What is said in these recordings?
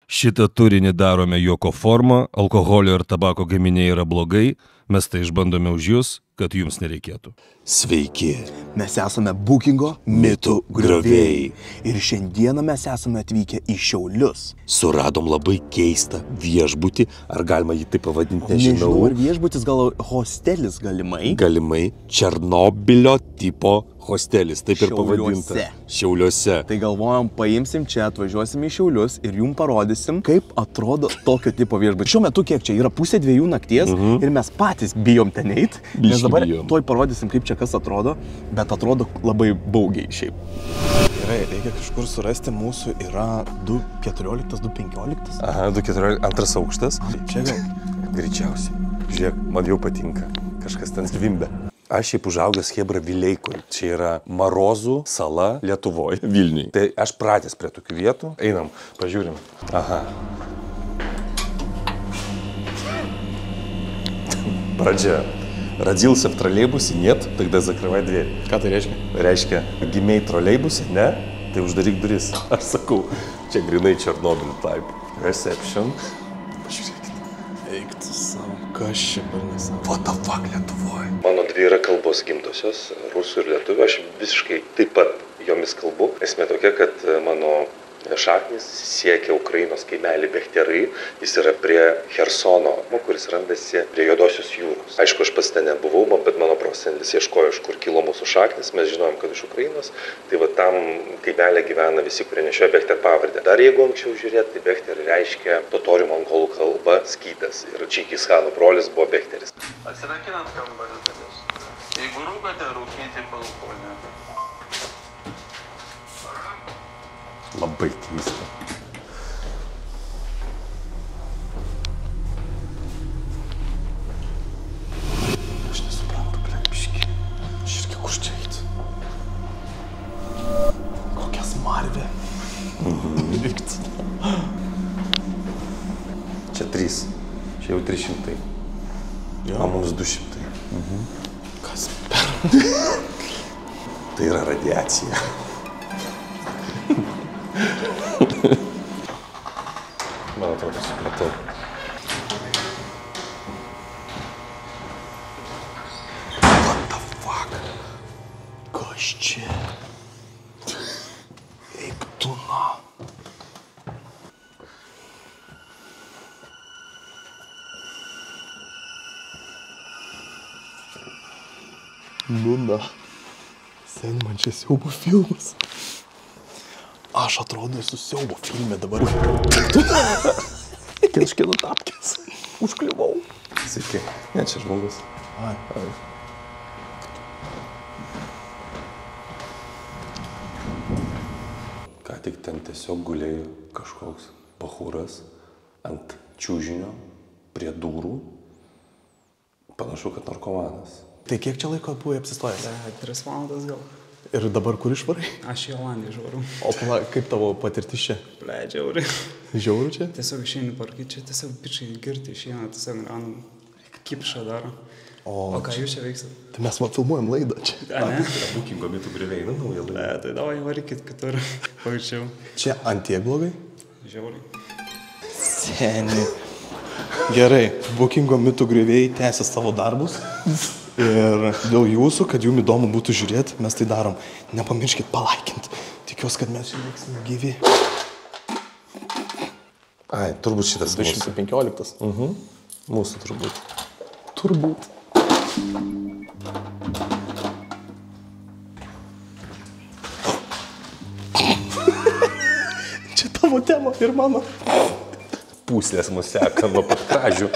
Šitą turinį darome juoko forma, alkoholio ir tabako gaminiai yra blogai, mes tai išbandome už jūs, kad jums nereikėtų. Sveiki, mes esame Bookingo mitų griovėjai ir šiandieną mes esame atvykę į Šiaulius. Suradom labai keistą viešbutį, ar galima jį taip pavadinti, nežinau. Ar viešbutis, gal hostelis galimai? Galimai Černobylio tipo hostelis, taip ir pavadinta. Šiauliuose. Tai galvojom, paimsim čia, atvažiuosim į Šiaulius ir jums parodysim, kaip atrodo tokio tipo viešbutis. Šiuo metu kiek čia yra 1:30 nakties ir mes patys bijom ten eit, nes dabar toj parodysim, kaip čia kas atrodo, bet atrodo labai baugiai šiaip. Gerai, reikia kažkur surasti, mūsų yra 2.14, 2.15. Aha, 2.14, antras aukštas. Čia gal? Greičiausiai. Žiūrėk, man jau patinka. Kažkas ten zvimbia. Aš šiaip užaugęs Chebra Vileikoj. Čia yra Marozų sala Lietuvoje, Vilniui. Tai aš pratęs prie tokių vietų. Einam, pažiūrim. Aha. Pradžia. Родился в троллейбусе, нет, тогда закрывай дверь. Ką tai reiškia? Reiškia, gimei troleibuse, ne, tai uždaryk duris. Aš sakau, čia grinai Černobylio type. Reception. Pažiūrėkite. Eik tu savo, kas čia per nesavo. What the fuck Lietuvoje? Mano dvi yra kalbos gimtosios, rusų ir lietuvių. Aš visiškai taip pat jomis kalbu. Esmė tokia, kad mano šaknis siekia Ukrainos kaimelį Bechterai. Jis yra prie Chersono, kuris randasi prie Juodosios jūros. Aišku, aš pats ten nebuvau, bet mano prosenelis ieškojo, iš kur kilo mūsų šaknis. Mes žinojom, kad iš Ukrainos. Tai va tam kaimelė gyvena visi, kurie nešioja Bechter pavardę. Dar jeigu anksčiau žiūrėt, tai Bechter reiškia totorių mongolų kalba skydas. Ir Čingis Chano brolis buvo Bechteris. Atsirakinant kambarį dalis. Jeigu rūkate, rūkyti balkonę. Labai keista. Aš nesuprantu, biški. Širki, kur čia eit? Kokia smarvė. Čia 3. Čia jau 300. O mums 200. Kas per? Tai yra radiacija. Man atrodo, supratau. What the fuck? Kas čia? Eik tu na. Nu na. Sen man čia siaubo filmas. Aš atrodo esu siaubo filme dabar. Kažkieno tapkės. Užkliuvau. Sveiki. Ne, čia žmogus. Ai. Ką tik ten tiesiog gulėjo kažkoks bachūras ant čiužinio prie durų. Panašu, kad narkomanas. Tai kiek čia laiko buvai apsistojęs? 3 valandas gal. Ir dabar kur išvarai? Aš į Olandiją išvarau. O kaip tavo patirtis čia? Žiauri. Žiauru čia? Tiesiog išeini parkyti, čia tiesiog pičiai girti išeina, tiesiog kipšą daro. O ką jūs čia veiksit? Tai mes filmuojam laidą čia. Ne? Bookingo mitų griovėjai, nauja laida. Tai davai varykit kitur, pavyzdžiau. Čia ant tiek blogai? Žiauri. Seni. Gerai, Bookingo mitų griovėjai tęsia savo darbus. Ir dėl jūsų, kad jums įdomu būtų žiūrėti, mes tai darom. Nepamirškit palaikinti. Tikiuosi, kad mes liksime gyvi. Ai, turbūt šitas mūsų. 215. Mūsų turbūt. Turbūt. Čia tavo tema ir mano. Pūslės mus seka nuo pat kražių.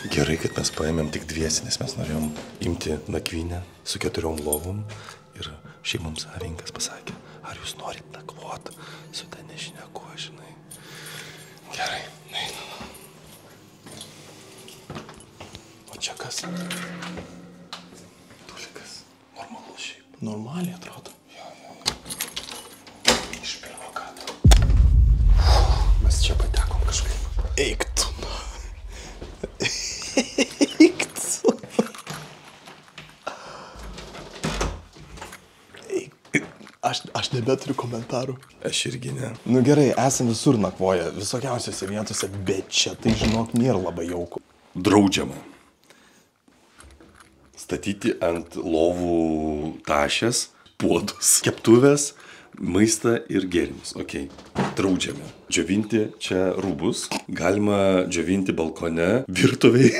Gerai, kad mes paėmėm tik dviesi, nes mes norėjom imti nakvynę su 4 lovom ir šeimom savininkas pasakė, ar jūs norit nakvot su ta nežinia kuo, žinai. Gerai, einam. O čia kas? Normaliai atrodo. Iš pirmo karto. Mes čia patekom kažkaip. Eik tu. Eik tu. Aš nebeturiu komentarų. Aš irgi ne. Nu gerai, esam visur nakvoję, visokiausiose vietose, bet čia tai žinok nėra labai jauku. Draudžiama statyti ant lovų tašės, puodus, keptuvės, maistą ir gėrimus. Ok, draudžiame. Džiovinti čia rūbus, galima džiovinti balkone, virtuviai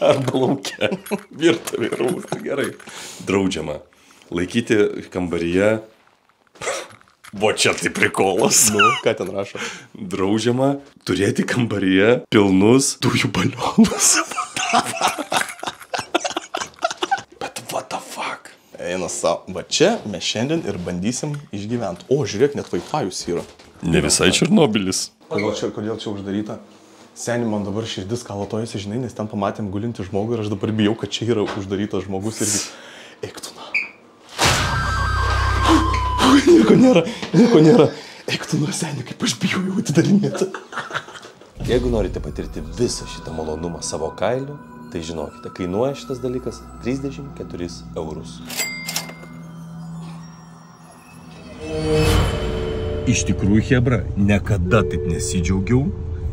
arba lauke. Virtuviai rūbus, tai gerai. Draudžiama. Laikyti kambaryje. Vo čia tai prikolas. Nu, ką ten rašo? Draudžiama turėti kambaryje pilnus dujų balionus. Bet what the fuck? Eina savo. Va čia mes šiandien ir bandysim išgyventi. O, žiūrėk, net Wi-Fi'us yra. Ne visai Černobylis. Kodėl čia uždaryta? Seni, man dabar širdis kalatojasi, žinai, nes ten pamatėm gulinti žmogų ir aš dabar bijau, kad čia yra uždarytas žmogus irgi. Eik tu na. Nieko nėra. Eik tu nuo senių, kaip aš bijau jau atidarinėti. Jeigu norite patirti visą šitą malonumą savo kailiu, tai žinokite, kainuoja šitas dalykas 34 eurus. Iš tikrųjų, Hebra, niekada taip nesidžiaugiau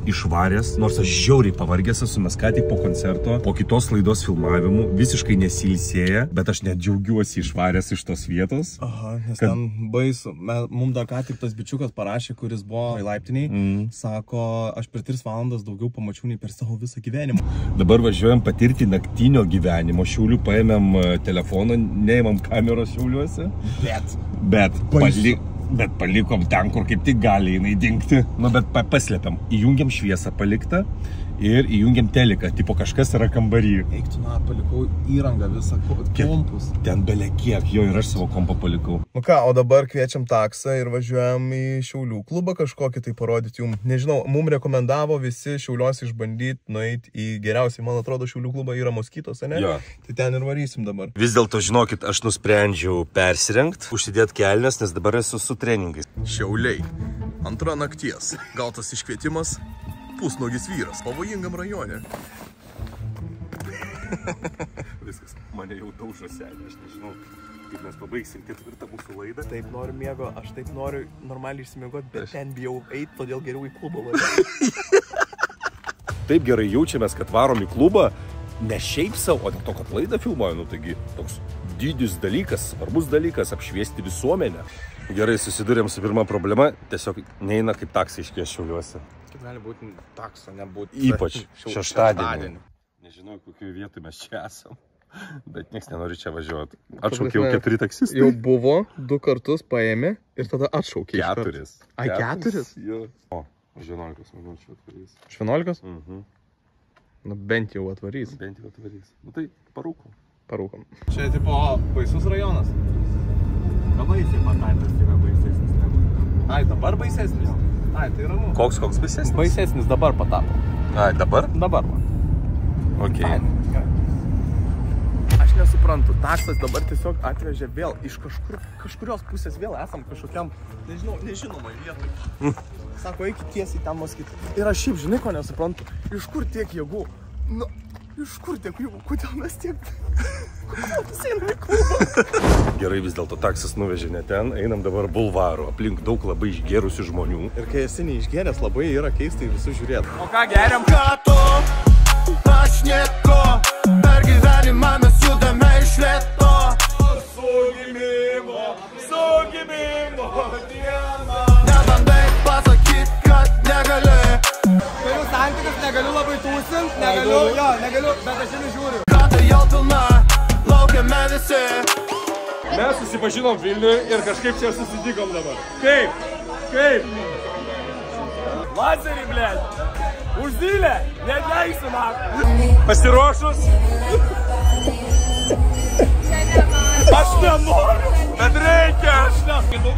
išvaręs, nors aš žiauriai pavargęs esu, mes ką tik po koncerto, po kitos laidos filmavimų, visiškai nesilsėję, bet aš net džiaugiuosi išvaręs iš tos vietos. Aha, nes ten baisu. Mums dar ką tik tas bičiukas parašė, kuris buvo laiptiniai, sako, aš per 3 valandas daugiau pamačiau nei per savo visą gyvenimą. Dabar važiuojam patirti naktinio gyvenimo Šiaulių, paėmėm telefoną, neėmėm kameros Šiauliuose, bet palikom ten, kur kaip tik gali jinai dingti. Nu, bet paslėpiam. Įjungiam šviesą paliktą ir įjungiam teliką. Tipo kažkas yra kambary. Eik tu na, palikau įrangą visą, kompus. Ten bele kiek, jo ir aš savo kompą palikau. Nu ką, o dabar kviečiam taksą ir važiuojam į Šiaulių klubą kažkokį tai parodyti jums. Nežinau, mums rekomendavo visi Šiauliuos išbandyti, nueiti į geriausiai, man atrodo, Šiaulių klubą yra Moskitos, ne? Jo. Tai ten ir varysim dabar. Vis dėlto, žinokit, aš nusprendžiau persirengti, užsidėti kelnes, nes dabar esu su treningais. Šiauliai. 2 nakties. Gautas iškvietimas. Pusnogis vyras. Pavojingam rajone. Viskas, mane jau daužo senė, aš nežinau, kaip mes pabaigsim 4 mūsų laidą. Taip noriu miego, aš taip noriu normaliai išsimiegoti, bet ten bijau eiti, todėl geriau į klubą važiuoti. Taip gerai jaučiamės, kad varom į klubą, ne šiaip savo, o dėl to, kad laidą filmuoju, nu taigi toks didis dalykas, svarbus dalykas, apšviesti visuomenę. Gerai, susidurėm su pirma problema, tiesiog neina kaip taksai iškvies Šiauliuose. Kaip gali būti takso, nebūti. Ypač šeštadienį. Nežinau, kokioje vietoje mes čia esam, bet nieks nenori čia važiuoti. Atšaukiau 4 taksistai. Jau buvo 2 kartus paėmė ir tada atšaukė. 4. Ai, 4? Jo. O, 11, manau, čia atvarys. Iš 11? Mhm. Nu, bent jau atvarys. Bent jau atvarys. Nu tai parūkom. Parūkom. Čia tipo baisus rajonas. Baisiai pataipės yra baisesnis negu. Ai, dabar baisesnis? Ai, tai ramu. Koks baisesnis? Baisesnis dabar patapo. Ai, dabar? Dabar va. Ok. Aš nesuprantu, taksas dabar tiesiog atvežė vėl iš kažkurios pusės vėl esam kažkokiam, nežinomai vietoj. Sako, eikit tiesiai ten Moskitą. Ir aš šiaip, žinai, ko nesuprantu, iš kur tiek jėgų? Nu, iš kur tiek jėgų? Kodėl mes tiek... Kodėl visi einam į klubą? Gerai, vis dėlto taksas nuvežė ne ten, einam dabar bulvaru, aplink daug labai išgėrusių žmonių. Ir kai esi neišgėręs, labai yra keistai visus žiūrėti. O ką geriam? Aš nieko, per gyvenimą mes judame iš lėto. Sugimimo diena. Nebandai pasakyt, kad negali. Turiu santykius, negaliu labai tūsint, negaliu, bet aš šiandien žiūriu. Kata jau pilna, laukiame visi. Mes susipažinom Vilniui ir kažkaip čia susitikom dabar. Kaip? Lazerį, blėt! Už zylę! Neatleisiu, man! Pasiruošus? Aš nenoriu, bet reikia! Aš neskaitau.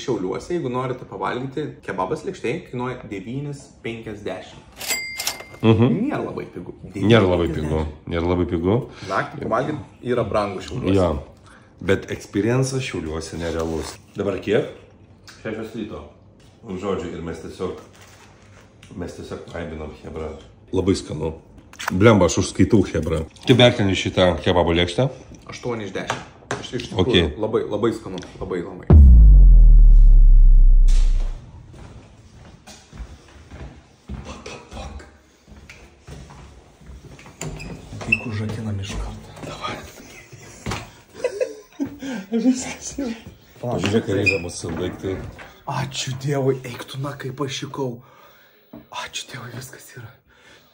Šiauliuose, jeigu norite pavalgyti, kebabas lėkštėj kainuoja 9,50. Nėra labai pigu. Nėra labai pigu. Nėra labai pigu. Naktį pavalgyti yra brangu Šiauliuose. Ja. Bet experience'as Šiauliuose nerealus. Dabar kiek? 6 ryto. Žodžiu, ir mes tiesiog paibinam hebra. Labai skanu. Blemba, aš užskaitau hebra. Kaip vertini šitą kebabo lėkštę? 8 iš 10. Iš tikrųjų, labai skanu. Labai. What the fuck? Tik užrakinam iš karto. Davai. Viskas jau. Žiūrėk, reikia mūsų baigti. Ačiū Dievui, eik tu na, kaip aš šikau. Ačiū Dievui, viskas yra.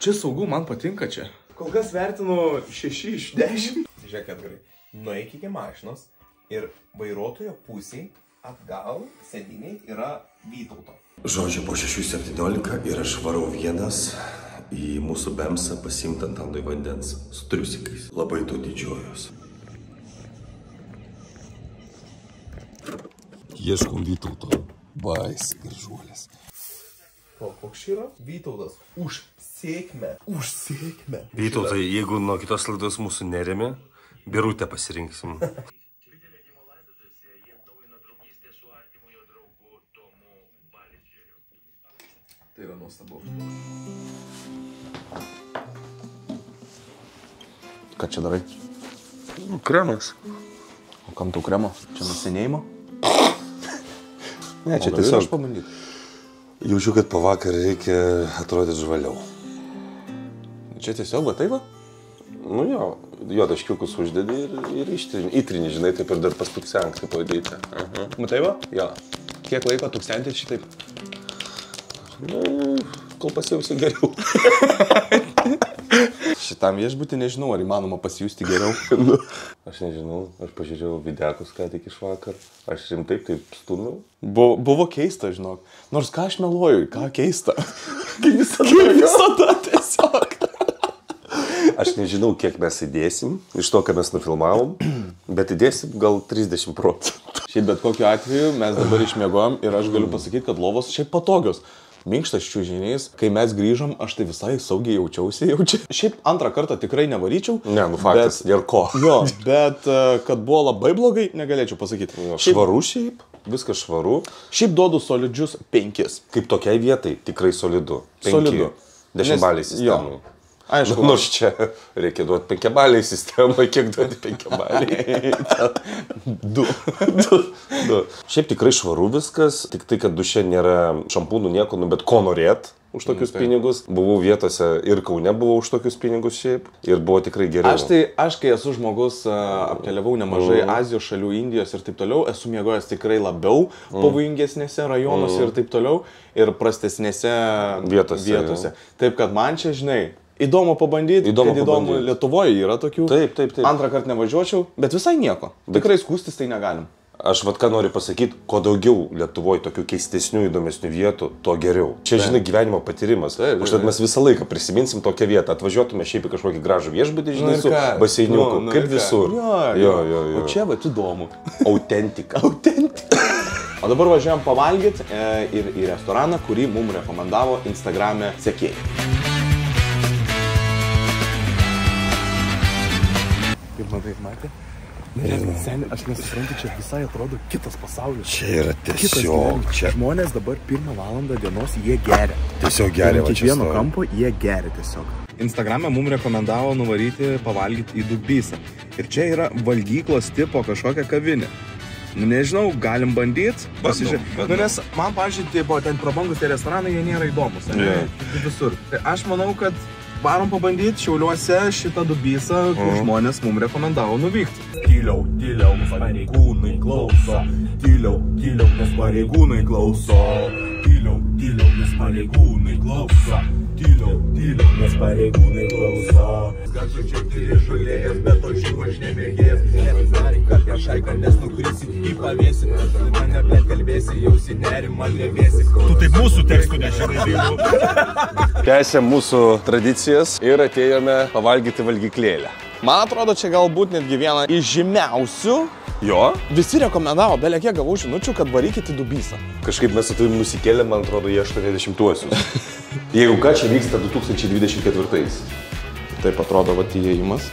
Čia saugu, man patinka čia. Kol kas vertinu 6 iš 10. Žiūrėk, Edgarai, nueik iki mašinos ir vairuotojo pusėj atgal sėdiniai yra Vytauto. Žodžiu, po 6:17 ir aš varau vienas į mūsų bemsą pasiimti Antandui vandens su triusikais. Labai to didžiuojos. Ieškom Vytauto. Bais, gražuolis. O, koks yra? Vytautas. Už sėkmę. Už sėkmę. Vytautai, jeigu nuo kitos laidos mūsų neremi, Birutę pasirinksim. Tai yra nuostabu. Ką čia darai? Kremas. O kam tau kremo? Čia nusenėjimo? Ne, čia tiesiog jaučiu, kad po vakar reikia atrodyti žvaliau. Čia tiesiog, va taip va? Nu jo taškiukus uždedi ir įtrini, žinai, taip ir dar pastuksenk, taip pavadyti. Matai va? Jo. Kiek laiko tuksenti šitaip? Nu, kol pasijausi geriau. Šitam viešbutį nežinau, ar įmanoma pasijusti geriau. Aš nežinau, aš pažiūrėjau videkus ką tik iš vakar. Aš rimtai taip stumiau. Buvo keista, žinok. Nors ką aš meluoju, ką keista. Kaip visada tiesiog. Aš nežinau, kiek mes įdėsim iš to, ką mes nufilmavom, bet įdėsim gal 30%. Šiaip bet kokiu atveju mes dabar išmiegojom ir aš galiu pasakyti, kad lovos šiaip patogios. Minkštas čiužinys, kai mes grįžom, aš tai visai saugiai jaučiausi. Šiaip antrą kartą tikrai nevaryčiau. Ne, nu faktas, dėl ko. Jo, bet kad buvo labai blogai, negalėčiau pasakyti. Švaru šiaip, viskas švaru. Šiaip duodu solidžius 5. Kaip tokiai vietai, tikrai solidu. 5. Solidu. 10 baliai sistemai. Aišku. Nors čia reikia duoti 5 baliai sistemai, kiek duoti 5 baliai? 2. Šiaip tikrai švaru viskas, tik tai, kad duše nėra šampūnų nieko, bet ko norėt už tokius pinigus. Buvau vietose ir Kaune buvau už tokius pinigus šiaip ir buvo tikrai geriau. Aš kai esu žmogus, apkeliavau nemažai Azijos šalių, Indijos ir taip toliau, esu miegojęs tikrai labiau pavojingesnėse rajonuose ir taip toliau ir prastesnėse vietose. Taip, kad man čia, žinai, įdomu pabandyti, įdomu Lietuvoje yra tokių. Taip. Antrą kartą nevažiuočiau, bet visai nieko. Tikrai skūstis tai negalim. Aš ką noriu pasakyti, kuo daugiau Lietuvoje tokių keistesnių, įdomesnių vietų, to geriau. Čia, žinai, gyvenimo patyrimas. Užtat mes visą laiką prisiminsim tokią vietą. Atvažiuotume šiaip į kažkokį gražų viešbutį, žinai, su baseiniuku, kaip visur. Jo. O čia va, įdomu. Autentika. O dabar važiuojam pavalgyti ir į restoraną, kurį mums rekomendavo Instagrame sekėjai. Kaip matė? Seniai, aš nesuprantu, čia visai atrodo kitas pasaulis. Čia yra tiesiog. Žmonės dabar 1 valandą dienos jie geria. Tiesiog geria. Kiekvieno kampo jie geria tiesiog. Instagrame mums rekomendavo nuvaryti pavalgyti į Dubysą. Ir čia yra valgyklos tipo kažkokia kavinė. Nu nežinau, galim bandyti. Nu nes man, pažiūrėjau, ten prabangus tie restoranai, jie nėra įdomus. Visur. Tai aš manau, kad varom pabandyti Šiauliuose šitą Dubysą, kur žmonės mums rekomendavo nuvykti. Tyliau, nes pareigūnai klauso. Tyliau, nes pareigūnai klauso. Tyliau, nes pareigūnai klauso. Tyliau, nes pareigūnai klauso. Garsu čia tyri žolėjas, bet to žyvo aš nemėgės. Nesudarim, kad kažaiką nesnukrisi į pavėsį. Tu mane blėt kalbėsi, jausi nerimą lėvėsi. Tu taip mūsų tekstų neširaidėjau. Tęsėm mūsų tradicijas ir atėjome pavalgyti valgyklėlę. Man atrodo, čia galbūt netgi viena iš žymiausių Jo? Visi rekomendavo, belia kiek gavau žinučių, kad varykit į Dubysą. Kažkaip mes su tavim nusikėlėm, man atrodo, į 80-uosius. Jeigu ką, čia vyksta 2024. Taip atrodo, va, įėjimas.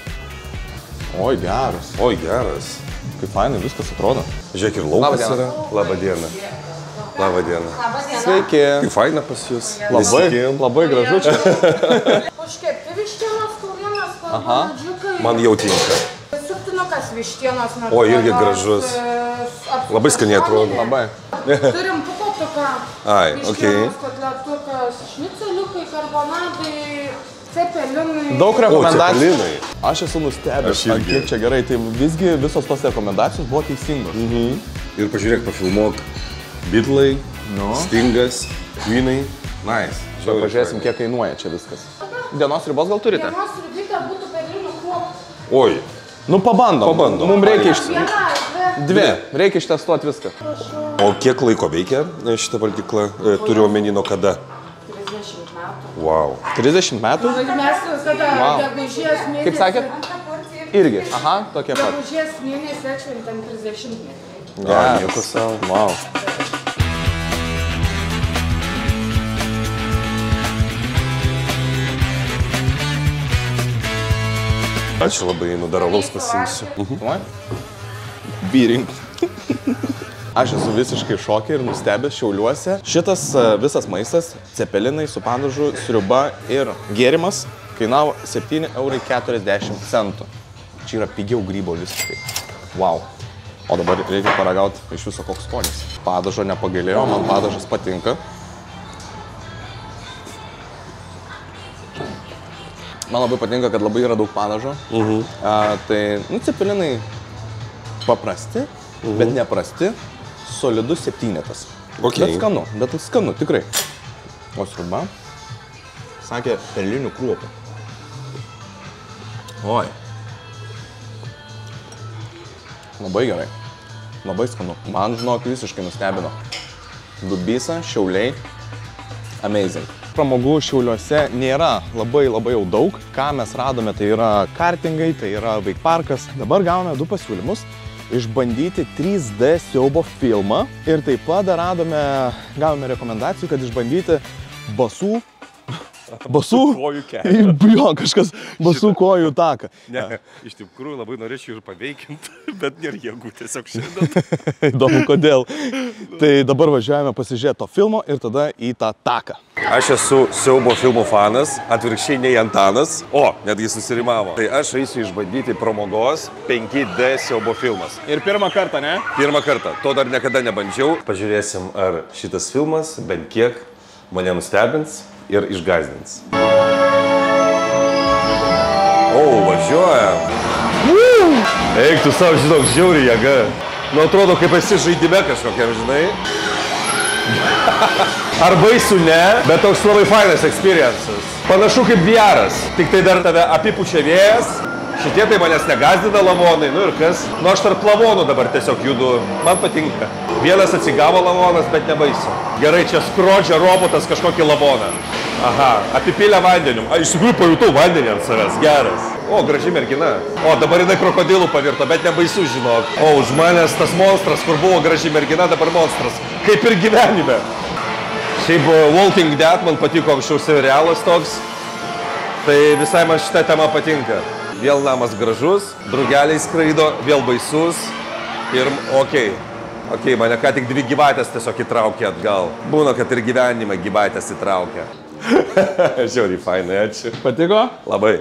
Oi, geras. Oi, geras. Kaip fainai viskas atrodo. Žiūrėk, ir laukas yra. Labą dieną. Labą dieną. Sveiki. Kaip faina pas jūs. Labai gražu čia. Užkepti vištienos kaulienos, kalbadžiukai. Man jau tinka. Suktinukas vištienos. O, irgi gražus. Labai skaniai atrodo. Labai. Turim pukotuką. Ai, okei. Vištienos kotletukas, šniceliukai, karbonatai, cepelinai. Daug rekomendacijų. O, cepelinai. Aš esu nustebęs, Aš irgi. kiek čia gerai. Tai visgi visos tos rekomendacijos buvo teisingos. Ir pažiūrėk, pafilmuok. Beatlai, Stingas, Queenai. Nice. Pažiūrėsim, kiek kainuoja čia viskas. Dienos ribos gal turite? Dienos ribita būtų perlinių kruopų. Oi. Nu, pabandom. Mums reikia Dvi. Reikia ištestuoti viską. O kiek laiko veikia šitą valgyklą? Turiu omeny nuo kada? 30 metų. Wow. 30 metų? Mes tada gegužės mėnesį. Kaip sakėt? Irgi. Aha, tokie pat. Gegužės mėnesį atšventam 30 metų. Ja, nieko savo. Wow. Ačiū labai, dar alaus pasiimsiu. Byrink. Aš esu visiškai šokė ir nustebęs Šiauliuose. Šitas visas maistas, cepelinai su padažu, sriuba ir gėrimas kainavo 7,40 €. Čia yra pigiau grybo visiškai. Wow. O dabar reikia paragauti iš viso koks skonis. Padažo nepagailėjo, man padažas patinka. Man labai patinka, kad labai yra daug padažo. Tai, cepelinai paprasti, bet neprasti. Solidus 7. Bet skanu, tikrai. O sriuba, sakė, perlinių kruopų. Oi. Labai gerai. Labai skanu. Man, žinok, visiškai nustebino. Dubysa, Šiauliai. Amazing. Pramogų Šiauliuose nėra labai jau daug. Ką mes radome, tai yra kartingai, tai yra vaikparkas. Dabar gavome 2 pasiūlymus. Išbandyti 3D siaubo filmą. Ir taip pat dar gavome rekomendacijų, kad išbandyti basų kojų kelią. Jo, kažkas basų kojų taką. Ne, iš tikrųjų labai norėčiau ir paveikinti, bet nėra jėgų tiesiog šiandien. Įdomu, kodėl. Tai dabar važiuojame pasižiūrėti to filmo ir tada į tą taką. Aš esu siaubo filmų fanas, atvirkščiai nei Antanas. O, netgi susirimavo. Tai aš eisiu išbandyti pramogos 5D siaubo filmas. Ir pirmą kartą, ne? Pirmą kartą. To dar niekada nebandžiau. Pažiūrėsim, ar šitas filmas bent kiek mane nustebins ir išgazdins. O, važiuojam. Eik, tu savo, žinok, žiauri jėga. Nu, atrodo, kaip esi žaidime kažkokiam, žinai. Ar baisu ne, bet toks labai fainas experiences. Panašu kaip VR-as, tik tai dar tave apipučia vėjas. Šitie tai manęs negazdina lavonai, nu ir kas? Nu, aš tarp lavonų dabar tiesiog judu, man patinka. Vienas atsigavo lavonas, bet nebaisu. Gerai, čia skrodžia robotas kažkokį lavoną. Aha, apipylė vandeniu. Iš tikrųjų pajutau vandenį ant savęs, geras. O, graži mergina. O, dabar jinai krokodilų pavirto, bet nebaisu, žinok. O, už manęs tas monstras, kur buvo graži mergina, dabar monstras. Kaip ir gyvenime. Šiaip Walking Dead man patiko anksčiau serialas toks. Tai visai man šitą temą patinka. Vėl namas gražus, drugeliai skraido, vėl baisus. Ir okei, mane ką tik 2 gyvatės tiesiog įtraukė atgal. Būna, kad ir gyvenime gyvatės įtraukia. Žiauriai fainai, ačiū. Patiko? Labai.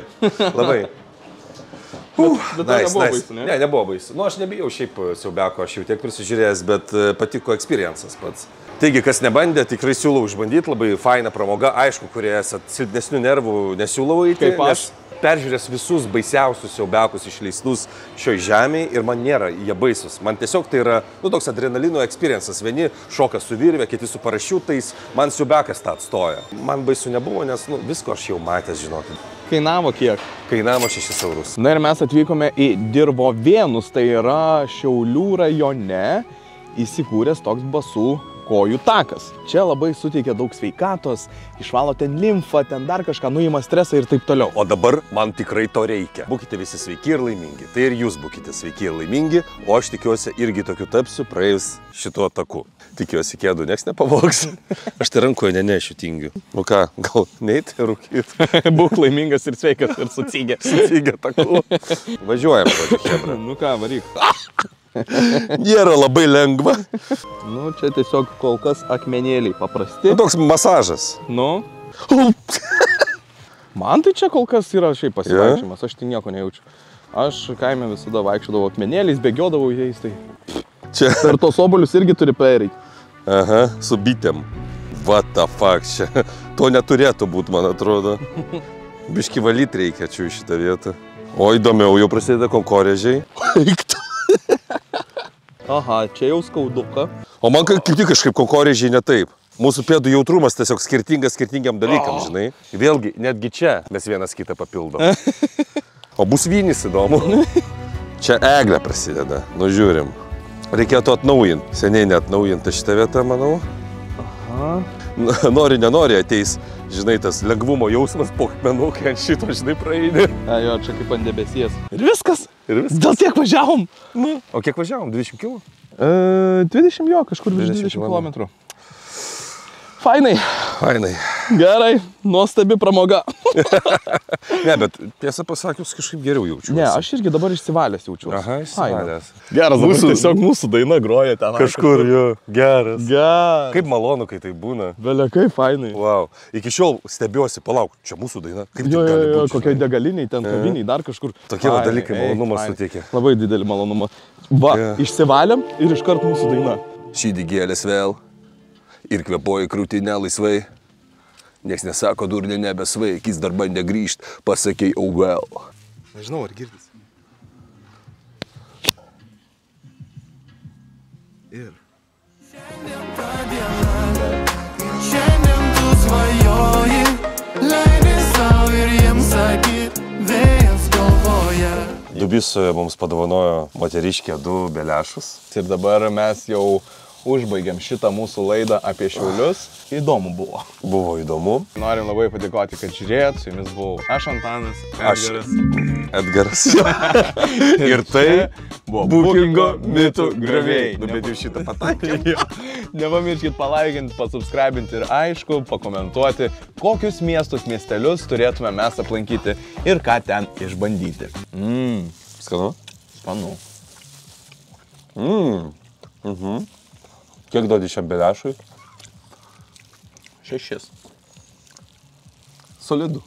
Bet tai nebuvo baisu, ne? Ne, nebuvo baisu. Nu, aš nebijau šiaip siaubiako, aš jau tiek prisižiūrėjęs, bet patiko experiences pats. Taigi, kas nebandė, tikrai siūlau išbandyti, labai faina pramoga. Aišku, kurie esat silpnesnių nervų, nesiūlau įti. Kaip aš? Peržiūrės visus baisiausius siaubiakus išleistus šioj žemėje ir man nėra jie baisus. Man tiesiog tai yra, toks adrenalino experiences. Vieni šoka su virve, kiti su parašiutais, man siaubiakas tą atstoja. Man baisu nebuvo, nes visko aš jau matęs, žinokit. Kainavo kiek? Kainavo 6 eurus. Na ir mes atvykome į Dirvovėnus, tai yra Šiaulių rajone įsikūręs toks basų kojų takas. Čia labai suteikia daug sveikatos, išvalo ten limfą, ten dar kažką, nuima stresą ir taip toliau. O dabar man tikrai to reikia. Būkite visi sveiki ir laimingi. Tai ir jūs būkite sveiki ir laimingi, o aš tikiuosi irgi tokiu tapsiu praėjus šituo taku. Tikiuosi, kėdų nieks nepavogs. Aš tai rankoje nenešiu tingiu. Nu ką, gal neiti rūkyt? Būk laimingas ir sveikas ir sucygė. Sucygė taku. Važiuojam, hebra. Nu ką, varyk. Nėra labai lengva. Nu, čia tiesiog kol kas akmenėliai paprasti. Nu, toks masažas. Nu. Man tai čia kol kas yra šiaip pasivaikščiojimas, aš tai nieko nejaučiu. Aš kaime visada vaikščiodavau akmenėliais, bėgiodavau jais, tai čia per tos obuolius irgi turi pereiti. Aha, su bitėm. What the fuck, čia. To neturėtų būti, man atrodo. Biški valyt reikia čia į šitą vietą. O įdomiau, jau prasideda konkorėžiai. Aha, čia jau skauduka. O man kaip tik kažkaip konkorėžiai ne taip. Mūsų pėdų jautrumas tiesiog skirtingas skirtingiam dalykam, žinai. Vėlgi, netgi čia mes vienas kitą papildom. O bus vynis įdomu. Čia eglė prasideda, nu žiūrim. Reikėtų atnaujinti. Seniai neatnaujinta šitą vietą, manau. Aha. Nori, nenori ateis, žinai, tas lengvumo jausmas po akmenų, kai ant šito, žinai, praeini. Jo, čia kaip ant debesies. Ir viskas. Dėl tiek važiavom. Nu. O kiek važiavom? 20 km? 20 jo, kažkur 20 km. Fainai. Fainai. Gerai, nuostabi pramoga. Ne, bet tiesą pasakius, kažkaip geriau jaučiu. Ne, aš irgi dabar išsivalęs jaučiu. Aha, išsivalęs. Geras, tiesiog mūsų daina groja ten. Kažkur, jo, geras. Geras. Kaip malonu, kai tai būna. Belia, kaip fainai. Wow. Iki šiol stebiuosi, palauk, čia mūsų daina. Kaip jo, gali būti? Kokiai degaliniai, ten kaviniai, dar kažkur. Tokie dalykai malonumą suteikia. Labai didelį malonumą. Va, išsivalėm ir iškart mūsų daina. Šydį gėlės vėl. Ir kvepoji krūtinę laisvai. Niekas nesako, durnė nebesvaik, jis dar bandė grįžt, pasakei, oh well. Nežinau, ar girdis. Ir. Šiandien tu svajoji, leidi savo ir jiems sakyt, vėjas galvoja. Dubisoje mums padovanojo moteriškė 2 beliašus. Ir dabar mes jau užbaigiam šitą mūsų laidą apie Šiaulius. Įdomu buvo. Buvo įdomu. Norim labai padėkoti, kad žiūrėjot. Su jumis buvau aš, Antanas, Edgaras. Ir tai buvo Bookingo mitų griovėjai. Nu, bet jau šitą pataikė. Nepamirškit palaikinti, pasubscribinti ir aišku, pakomentuoti, kokius miestus, miestelius turėtume mes aplankyti ir ką ten išbandyti. Skanu? Skanu. Kiek duodi šiam beliašui? 6. Solidu.